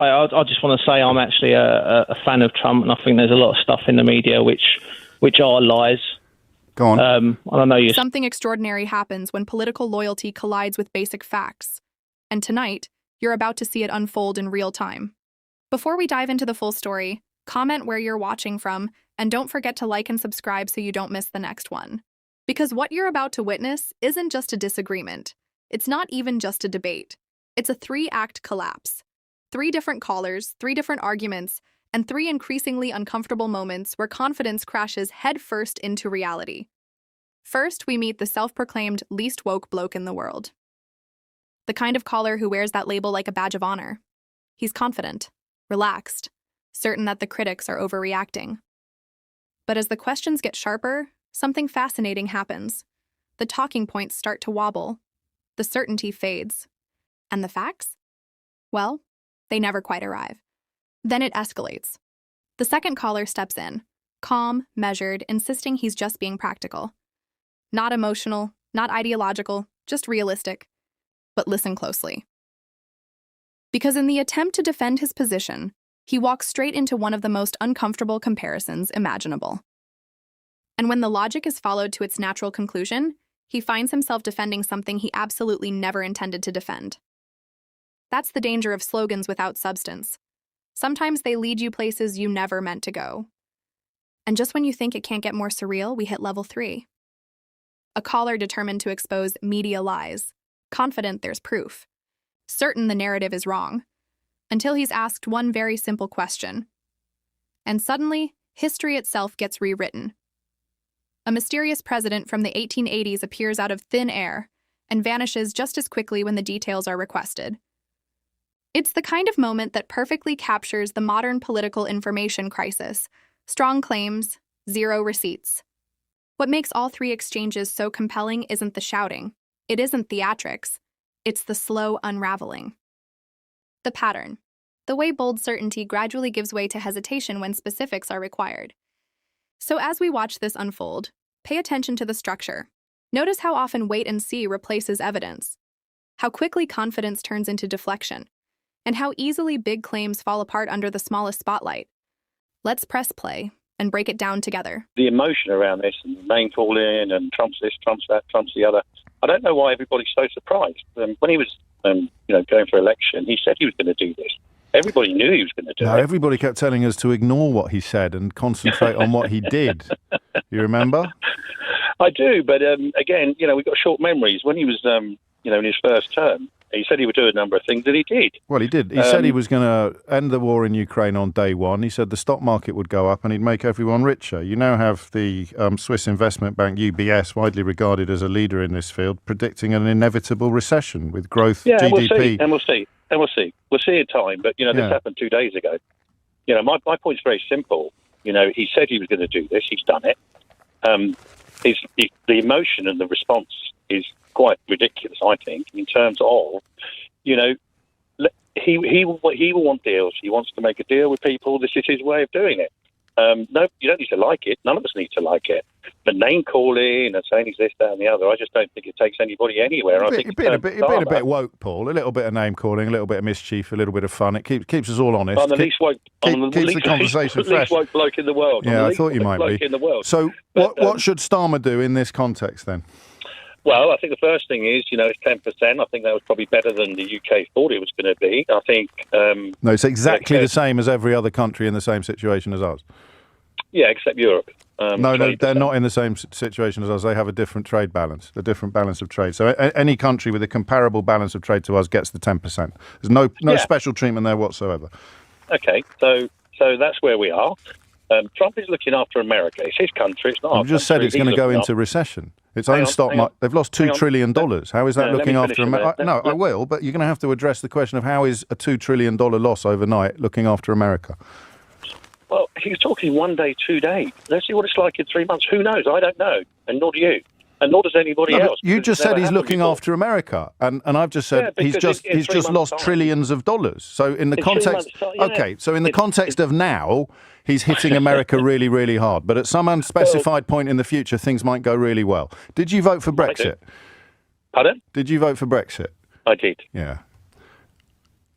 I just want to say I'm actually a fan of Trump, and I think there's a lot of stuff in the media which are lies. Go on. I don't know you. Something extraordinary happens when political loyalty collides with basic facts. And tonight, you're about to see it unfold in real time. Before we dive into the full story, comment where you're watching from, and don't forget to like and subscribe so you don't miss the next one. Because what you're about to witness isn't just a disagreement. It's not even just a debate. It's a 3-act collapse. 3 different callers, 3 different arguments, and 3 increasingly uncomfortable moments where confidence crashes headfirst into reality. First, we meet the self-proclaimed least woke bloke in the world. The kind of caller who wears that label like a badge of honor. He's confident, relaxed, certain that the critics are overreacting. But as the questions get sharper, something fascinating happens. The talking points start to wobble. The certainty fades. And the facts? Well, they never quite arrive. Then it escalates. The second caller steps in, calm, measured, insisting he's just being practical. Not emotional, not ideological, just realistic. But listen closely. Because in the attempt to defend his position, he walks straight into one of the most uncomfortable comparisons imaginable. And when the logic is followed to its natural conclusion, he finds himself defending something he absolutely never intended to defend. That's the danger of slogans without substance. Sometimes they lead you places you never meant to go. And just when you think it can't get more surreal, we hit level 3. A caller determined to expose media lies, confident there's proof, certain the narrative is wrong, until he's asked one very simple question. And suddenly, history itself gets rewritten. A mysterious president from the 1880s appears out of thin air and vanishes just as quickly when the details are requested. It's the kind of moment that perfectly captures the modern political information crisis. Strong claims, 0 receipts. What makes all 3 exchanges so compelling isn't the shouting. It isn't theatrics. It's the slow unraveling. The pattern. The way bold certainty gradually gives way to hesitation when specifics are required. So as we watch this unfold, pay attention to the structure. Notice how often wait and see replaces evidence. How quickly confidence turns into deflection. And how easily big claims fall apart under the smallest spotlight. Let's press play and break it down together. The emotion around this, and name calling, and Trump's this, Trump's that, Trump's the other. I don't know why everybody's so surprised. When he was, going for election, he said he was going to do this. Everybody knew he was going to do it. Everybody kept telling us to ignore what he said and concentrate on what he did. You remember? I do, but again, we've got short memories. When he was, in his first term, he said he would do a number of things, and he did. Well, he did. He said he was going to end the war in Ukraine on day one. He said the stock market would go up and he'd make everyone richer. You now have the Swiss investment bank UBS, widely regarded as a leader in this field, predicting an inevitable recession with growth, GDP. We'll see. We'll see in time, but, this happened 2 days ago. My point's very simple. He said he was going to do this. He's done it. The emotion and the response is quite ridiculous, I think, in terms of, he will want deals. He wants to make a deal with people. This is his way of doing it. No, you don't need to like it. None of us need to like it. But name calling and saying he's this, that, and the other, I just don't think it takes anybody anywhere. I think it's been a bit woke, Paul. A little bit of name calling, a little bit of mischief, a little bit of fun. It keeps us all honest. I'm the least woke. Keeps the conversation fresh. Least woke bloke in the world. Yeah, I thought you might be. In the world. So, what should Starmer do in this context then? Well, I think the first thing is, it's 10%. I think that was probably better than the UK thought it was going to be. I think... no, it's exactly the same as every other country in the same situation as ours. Yeah, except Europe. No, they're not in the same situation as us. They have a different trade balance, a different balance of trade. So any country with a comparable balance of trade to us gets the 10%. There's no special treatment there whatsoever. Okay, so that's where we are. Trump is looking after America. It's his country. It's not our country. You just said it's going to go into recession. Its own stock market. They've lost $2 trillion. How is that looking after America? No, I will, but you're going to have to address the question of how is a $2 trillion loss overnight looking after America? Well, he's talking 1 day, 2 days. Let's see what it's like in 3 months. Who knows? I don't know. And nor do you. And nor does anybody else. You just said he's looking after America. And I've just said he's just lost trillions of dollars. So in the context... Okay, so in the context of now... He's hitting America really, really hard. But at some unspecified point in the future, things might go really well. Did you vote for Brexit? Pardon? Did you vote for Brexit? I did. Yeah.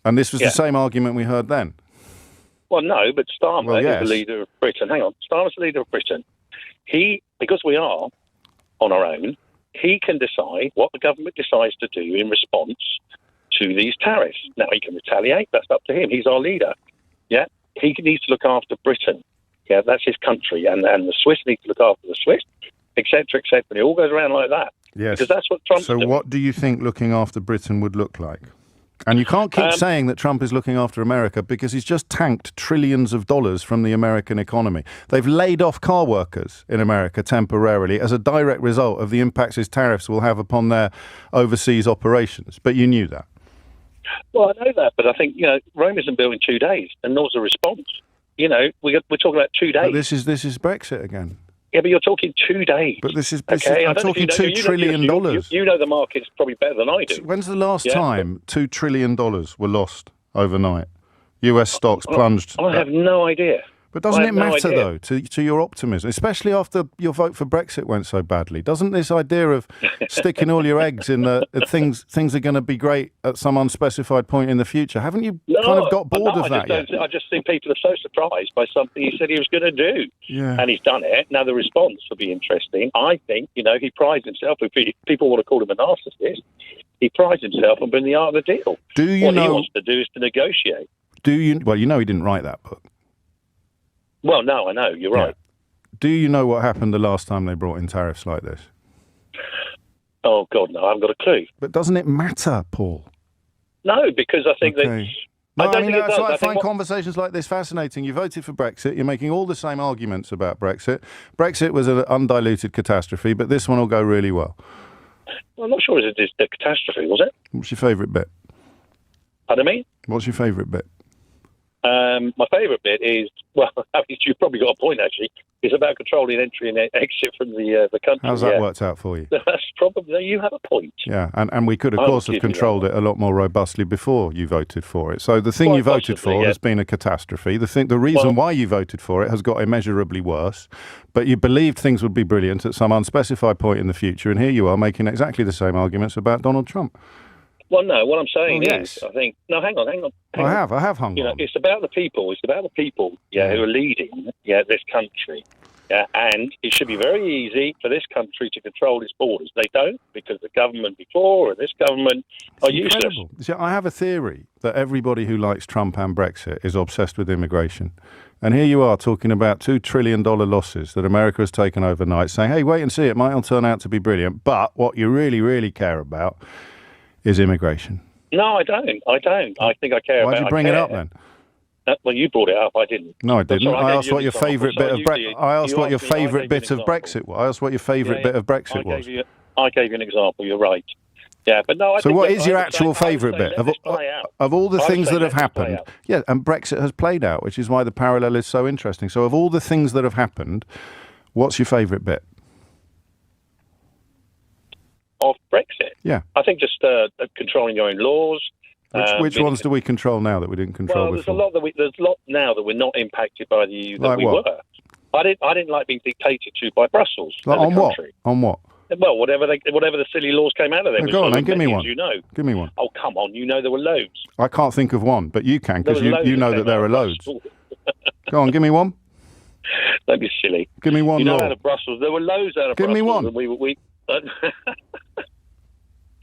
And this was the same argument we heard then. Well, no, but Starmer is the leader of Britain. Hang on. Starmer's the leader of Britain. Because we are on our own, he can decide what the government decides to do in response to these tariffs. Now, he can retaliate. That's up to him. He's our leader. Yeah. He needs to look after Britain. Yeah, that's his country. And the Swiss need to look after the Swiss, etc., etc. And it all goes around like that. Yes. Because that's what Trump's doing. So what do you think looking after Britain would look like? And you can't keep saying that Trump is looking after America because he's just tanked trillions of dollars from the American economy. They've laid off car workers in America temporarily as a direct result of the impacts his tariffs will have upon their overseas operations. But you knew that. Well, I know that, but I think, Rome isn't built in 2 days, and nor's a response. We're talking about 2 days. But this is Brexit again. Yeah, but you're talking 2 days. But I'm talking $2 trillion. You know the market's probably better than I do. So when's the last time $2 trillion were lost overnight? US stocks plunged. I have no idea. But doesn't it matter, though, to your optimism, especially after your vote for Brexit went so badly? Doesn't this idea of sticking all your eggs in things are going to be great at some unspecified point in the future, haven't you kind of got bored of that yet? I just think people are so surprised by something he said he was going to do. Yeah. And he's done it. Now, the response will be interesting. I think, he prides himself, if people want to call him a narcissist, he prides himself on being the art of the deal. What he wants to do is to negotiate. Well, he didn't write that book. Well, no, I know. You're right. Do you know what happened the last time they brought in tariffs like this? Oh, God, no. I haven't got a clue. But doesn't it matter, Paul? No, because I think that... No, that's why I find conversations like this fascinating. You voted for Brexit. You're making all the same arguments about Brexit. Brexit was an undiluted catastrophe, but this one will go really well. Well, I'm not sure it is a catastrophe, was it? What's your favourite bit? Pardon me? What's your favourite bit? My favourite bit is, you've probably got a point, actually. It's about controlling entry and exit from the country. How's that worked out for you? That's probably, you have a point. Yeah, and we could, of course, have controlled it a lot more robustly before you voted for it. So the thing you voted for has been a catastrophe. The reason why you voted for it has got immeasurably worse, but you believed things would be brilliant at some unspecified point in the future, and here you are making exactly the same arguments about Donald Trump. Well, no, what I'm saying is, I think... No, hang on. I have hung on. It's about the people. It's about the people, who are leading, this country. Yeah, and it should be very easy for this country to control its borders. They don't, because the government before and this government are useless. See, I have a theory that everybody who likes Trump and Brexit is obsessed with immigration. And here you are talking about $2 trillion losses that America has taken overnight, saying, hey, wait and see, it might all turn out to be brilliant. But what you really, really care about is immigration. No, I don't. I think I care about it. Why'd you bring it up then? Well, you brought it up. I didn't. No, I didn't. I asked what your favourite bit of Brexit. I asked what your favourite bit of Brexit was. I asked what your favourite bit of Brexit was. I gave you an example. You're right. Yeah, but no. So what is your actual favourite bit of all the things that have happened? Yeah, and Brexit has played out, which is why the parallel is so interesting. So of all the things that have happened, what's your favourite bit? Of Brexit? Yeah. I think just controlling your own laws. Which ones do we control now that we didn't control before? There's a lot now that we're not impacted by the EU that we were. I didn't like being dictated to by Brussels. Like on what? On what? Well, whatever the silly laws came out of them. Go on, then give me one. Give me one. Oh, come on, there were loads. I can't think of one, but you can, because you know that there are loads. Go on, give me one. Don't be silly. Give me one law. Out of Brussels, there were loads out of Brussels. Give me one.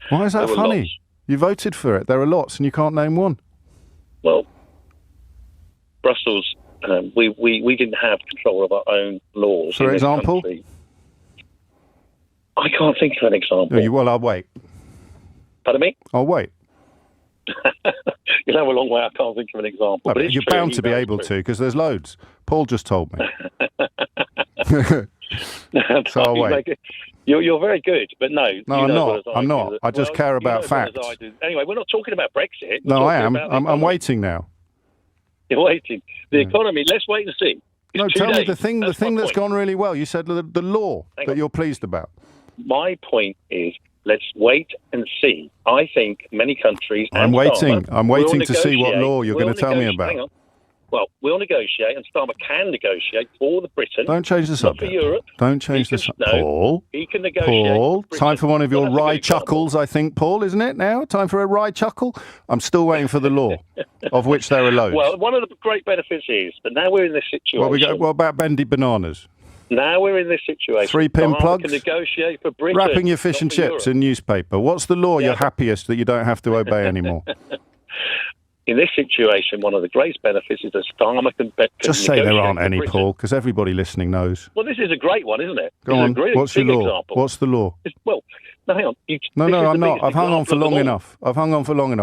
Why is that funny? Lots. You voted for it. There are lots, and you can't name one. Well, Brussels, we didn't have control of our own laws. For example? I can't think of an example. Well, I'll wait. Pardon me? I'll wait. You'll have a long way. I can't think of an example. No, but you're bound to be able to, because there's loads. Paul just told me. So I'll wait. You're very good, but no. No, I'm not. I'm not. I just care about facts. Anyway, we're not talking about Brexit. No, I am. I'm waiting now. You're waiting. The economy, let's wait and see. No, tell me the thing that's gone really well. You said the law that you're pleased about. My point is, let's wait and see. I think many countries... I'm waiting to see what law you're going to tell me about. Well, we'll negotiate, and Starmer can negotiate for the Britain. Don't change the subject. Not for Europe. Don't change the subject. No, Paul. he can negotiate. Paul, Britain. time for one of your wry chuckles, I think, Paul, isn't it now? Time for a wry chuckle? I'm still waiting for the law, of which there are loads. Well, one of the great benefits is that now we're in this situation. What about bendy bananas? Now we're in this situation. 3-pin plugs? Can negotiate for Britain. Wrapping your fish and chips in newspaper. What's the law you're happiest that you don't have to obey anymore? In this situation, one of the greatest benefits is that Starmer can just say there aren't any, Paul, because everybody listening knows. Well, this is a great one, isn't it? Go on. What's your law? Example. What's the law? Well, no, hang on. No, I'm not. I've hung on for long enough.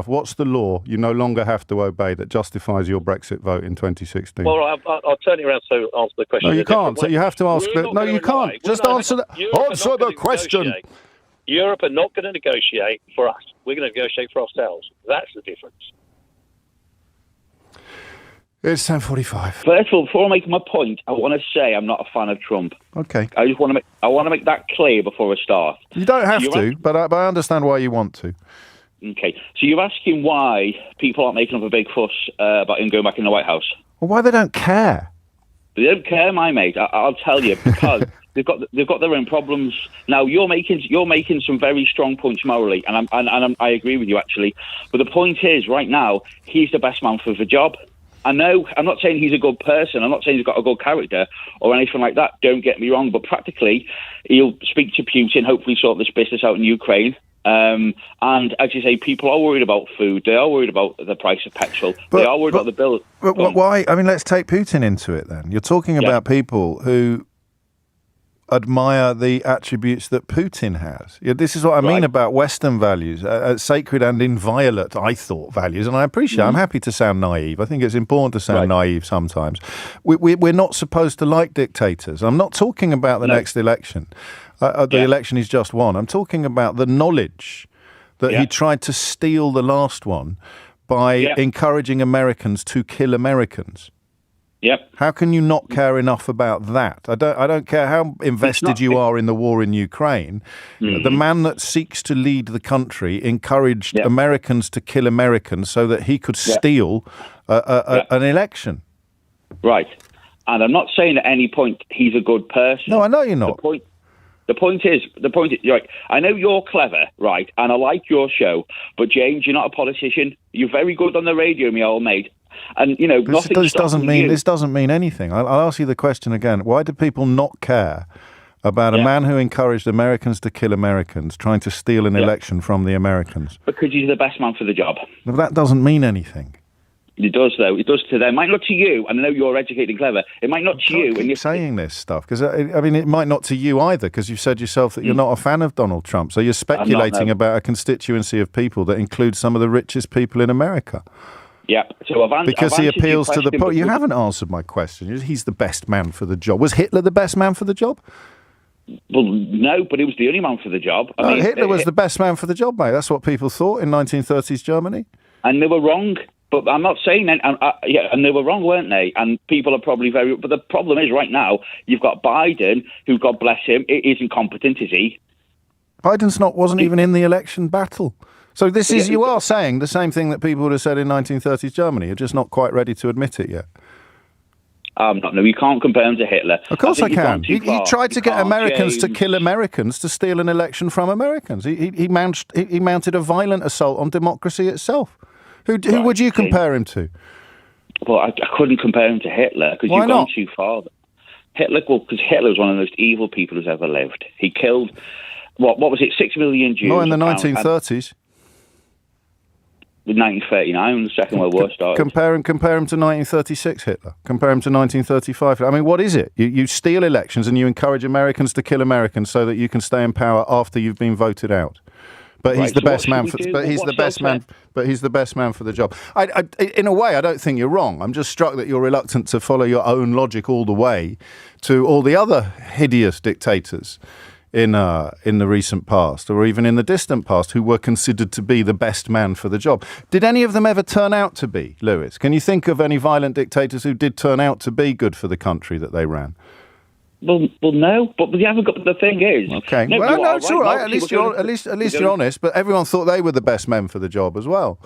What's the law you no longer have to obey that justifies your Brexit vote in 2016? Well, I'll turn it around to answer the question. No, you can't. So you have to ask. No, you can't. Just answer the question. Europe are not going to negotiate for us. We're going to negotiate for ourselves. That's the difference. It's 10:45. First of all, before I make my point, I want to say I'm not a fan of Trump. Okay. I want to make that clear before I start. You don't have to, but I understand why you want to. Okay. So you're asking why people aren't making up a big fuss about him going back in the White House? Well, why they don't care? They don't care, my mate. I'll tell you, because they've got their own problems. Now you're making some very strong points morally, and I agree with you actually. But the point is, right now, he's the best man for the job. I know, I'm not saying he's a good person, I'm not saying he's got a good character or anything like that, don't get me wrong, but practically he'll speak to Putin, hopefully sort this business out in Ukraine. And as you say, people are worried about food, they are worried about the price of petrol, they are worried about the bill. But why? I mean, let's take Putin into it then. You're talking about people who admire the attributes that Putin has. This is what I mean about Western values, sacred and inviolate, I thought, values. And I appreciate, I'm happy to sound naive. I think it's important to sound naive sometimes. We're not supposed to like dictators. I'm not talking about the next election. The election he's just won. I'm talking about the knowledge that he tried to steal the last one by encouraging Americans to kill Americans. Yep. How can you not care enough about that? I don't care how invested you are in the war in Ukraine. Mm-hmm. The man that seeks to lead the country encouraged Americans to kill Americans so that he could steal an election. Right. And I'm not saying at any point he's a good person. No, I know you're not. The point is, right, I know you're clever, right, and I like your show, but James, you're not a politician. You're very good on the radio, my old mate. And, this doesn't mean anything. I'll ask you the question again. Why do people not care about a man who encouraged Americans to kill Americans, trying to steal an election from the Americans? Because he's the best man for the job. Well, that doesn't mean anything. It does, though. It does to them. It might not to you, and I know you're educated and clever. It might not to you. Keep saying this stuff, because, it might not to you either, because you've said yourself that you're not a fan of Donald Trump. So you're speculating about a constituency of people that includes some of the richest people in America. Yeah, so because he appeals to the poor. You haven't answered my question. He's the best man for the job. Was Hitler the best man for the job? Well, no, but he was the only man for the job. I mean, Hitler was the best man for the job, mate. That's what people thought in 1930s Germany. And they were wrong. But I'm not saying that. And they were wrong, weren't they? And people are probably very. But the problem is, right now, you've got Biden, who, God bless him, isn't competent, is he? Biden's wasn't even in the election battle. So you are saying the same thing that people would have said in 1930s Germany. You're just not quite ready to admit it yet. No, you can't compare him to Hitler. Of course I can. He tried to get Americans to kill Americans to steal an election from Americans. He mounted a violent assault on democracy itself. Who would you compare him to? Well, I couldn't compare him to Hitler because you've gone too far. Because Hitler was one of the most evil people who's ever lived. He killed, what was it, 6 million Jews? No, in the 1930s. With 1939, when the Second World War started. Compare him to 1936 Hitler. Compare him to 1935. I mean, what is it? You steal elections and you encourage Americans to kill Americans so that you can stay in power after you've been voted out. But he's the best man. He's the best man for the job. In a way, I don't think you're wrong. I'm just struck that you're reluctant to follow your own logic all the way to all the other hideous dictators in the recent past, or even in the distant past, who were considered to be the best man for the job. Did any of them ever turn out to be, Lewis? Can you think of any violent dictators who did turn out to be good for the country that they ran? Well, no, but you haven't got. The thing is, okay. No, it's all right. At least you're honest. But everyone thought they were the best men for the job as well.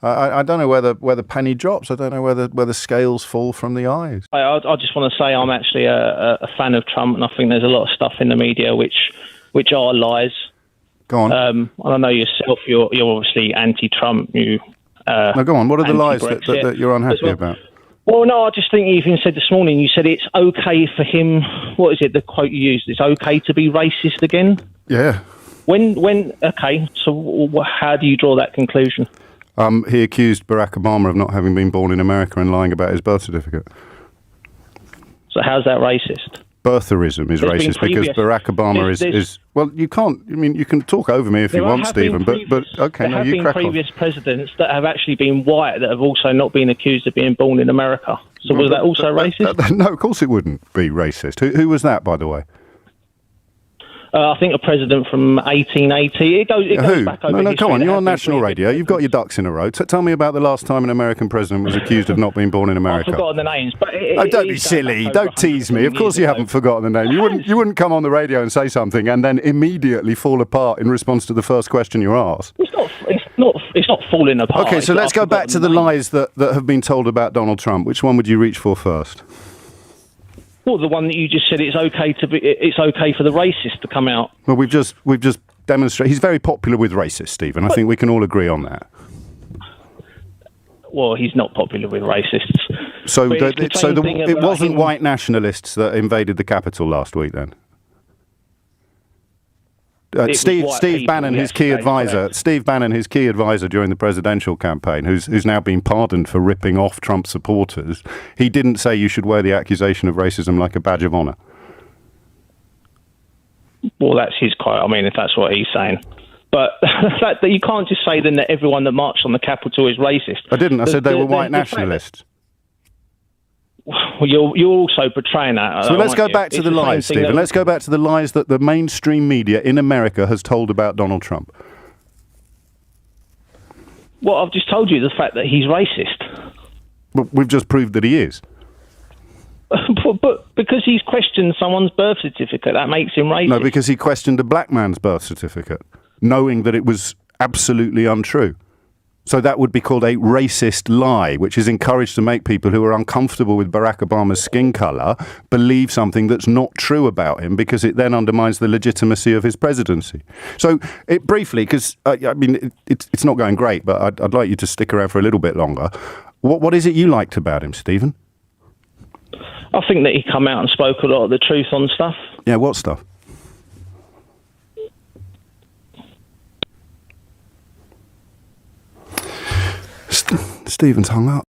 I don't know where the penny drops. I don't know where the scales fall from the eyes. I just want to say I'm actually a fan of Trump, and I think there's a lot of stuff in the media which are lies. Go on. I know yourself. You're obviously anti-Trump. No, go on. What are the lies that you're unhappy about? Well, no, I just think you even said this morning. You said it's okay for him. What is it? The quote you used? It's okay to be racist again. Yeah. When? Okay. So how do you draw that conclusion? He accused Barack Obama of not having been born in America and lying about his birth certificate. So how's that racist? Birtherism is racist because Barack Obama is well, you can't. I mean, you can talk over me if you want, Stephen. But okay, no, you crack on. There have been previous presidents that have actually been white that have also not been accused of being born in America. So was that also racist? No, of course it wouldn't be racist. Who was that, by the way? I think a president from 1880. It goes back over No, come on. You're on national radio. You've got your ducks in a row. Tell me about the last time an American president was accused of not being born in America. I've forgotten the names. But don't be silly. Don't tease me. Of course you haven't forgotten the name. You wouldn't come on the radio and say something and then immediately fall apart in response to the first question you're asked. It's not falling apart. Okay, so let's go back to the lies that have been told about Donald Trump. Which one would you reach for first? Well, the one that you just said, it's okay for the racist to come out. Well, we've just demonstrated he's very popular with racists, Stephen. I think we can all agree on that. Well, he's not popular with racists. So it wasn't white nationalists that invaded the Capitol last week, then. Steve Bannon, his key advisor during the presidential campaign, who's now been pardoned for ripping off Trump supporters, he didn't say you should wear the accusation of racism like a badge of honor. Well, that's his quote. I mean, if that's what he's saying. But the fact that you can't just say then that everyone that marched on the Capitol is racist. I didn't. I said they were white nationalists. Well, you're also portraying that. So let's go back to the lies, Stephen. Let's go back to the lies that the mainstream media in America has told about Donald Trump. Well, I've just told you the fact that he's racist. But we've just proved that he is. But because he's questioned someone's birth certificate, that makes him racist. No, because he questioned a black man's birth certificate, knowing that it was absolutely untrue. So that would be called a racist lie, which is encouraged to make people who are uncomfortable with Barack Obama's skin colour believe something that's not true about him, because it then undermines the legitimacy of his presidency. So briefly, because I mean, it's not going great, but I'd like you to stick around for a little bit longer. What is it you liked about him, Stephen? I think that he come out and spoke a lot of the truth on stuff. Yeah, what stuff? Stephen's hung up.